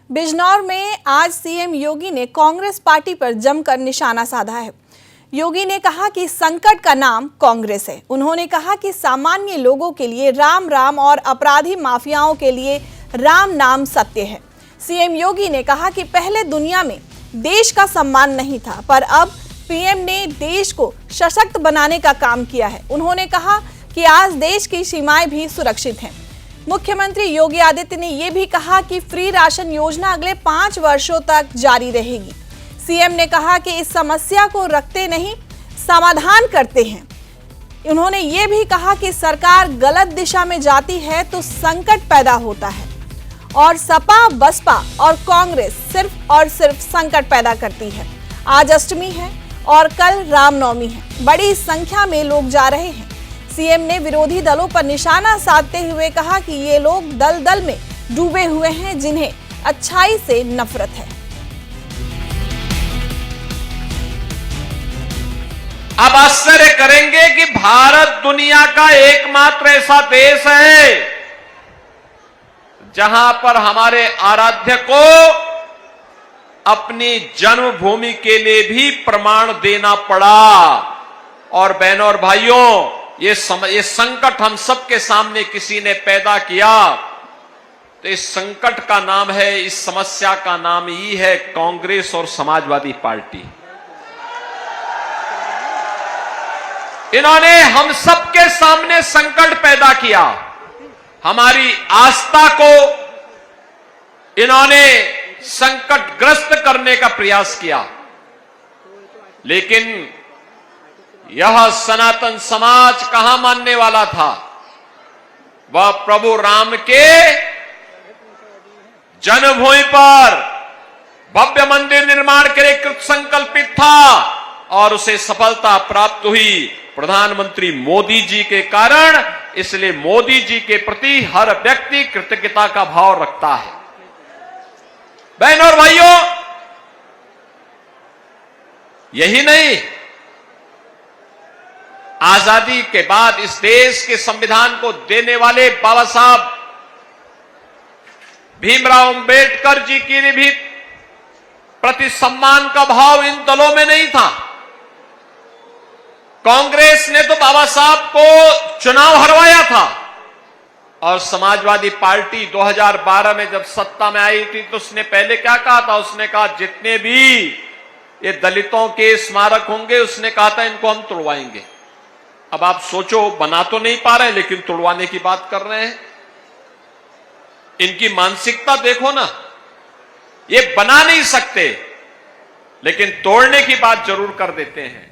बिजनौर में आज सीएम योगी ने कांग्रेस पार्टी पर जमकर निशाना साधा है। योगी ने कहा कि संकट का नाम कांग्रेस है। उन्होंने कहा कि सामान्य लोगों के लिए राम राम और अपराधी माफियाओं के लिए राम नाम सत्य है। सीएम योगी ने कहा कि पहले दुनिया में देश का सम्मान नहीं था, पर अब पीएम ने देश को सशक्त बनाने का काम किया है। उन्होंने कहा कि आज देश की सीमाएं भी सुरक्षित हैं। मुख्यमंत्री योगी आदित्यनाथ ने यह भी कहा कि फ्री राशन योजना अगले 5 वर्षों तक जारी रहेगी। सीएम ने कहा कि इस समस्या को रखते नहीं, समाधान करते हैं। उन्होंने ये भी कहा कि सरकार गलत दिशा में जाती है तो संकट पैदा होता है और सपा, बसपा और कांग्रेस सिर्फ और सिर्फ संकट पैदा करती है। आज अष्टमी है और कल रामनवमी है। बड़ी संख्या में लोग जा रहे हैं। सीएम ने विरोधी दलों पर निशाना साधते हुए कहा कि ये लोग दलदल में डूबे हुए हैं, जिन्हें अच्छाई से नफरत है। आप आश्चर्य करेंगे कि भारत दुनिया का एकमात्र ऐसा देश है जहां पर हमारे आराध्य को अपनी जन्मभूमि के लिए भी प्रमाण देना पड़ा। और बहनों और भाइयों, ये संकट हम सबके सामने किसी ने पैदा किया, तो इस संकट का नाम है, इस समस्या का नाम ही है कांग्रेस और समाजवादी पार्टी। इन्होंने हम सबके सामने संकट पैदा किया। हमारी आस्था को इन्होंने संकटग्रस्त करने का प्रयास किया, लेकिन यह सनातन समाज कहां मानने वाला था। वह प्रभु राम के जन्मभूमि पर भव्य मंदिर निर्माण के लिए कृत संकल्पित था और उसे सफलता प्राप्त हुई प्रधानमंत्री मोदी जी के कारण। इसलिए मोदी जी के प्रति हर व्यक्ति कृतज्ञता का भाव रखता है। बहनों और भाइयों, यही नहीं, आजादी के बाद इस देश के संविधान को देने वाले बाबा साहब भीमराव अंबेडकर जी के भी प्रति सम्मान का भाव इन दलों में नहीं था। कांग्रेस ने तो बाबा साहब को चुनाव हरवाया था और समाजवादी पार्टी 2012 में जब सत्ता में आई थी तो उसने पहले क्या कहा था? उसने कहा जितने भी ये दलितों के स्मारक होंगे, उसने कहा था इनको हम तोड़वाएंगे। अब आप सोचो, बना तो नहीं पा रहे लेकिन तोड़वाने की बात कर रहे हैं। इनकी मानसिकता देखो ना, ये बना नहीं सकते लेकिन तोड़ने की बात जरूर कर देते हैं।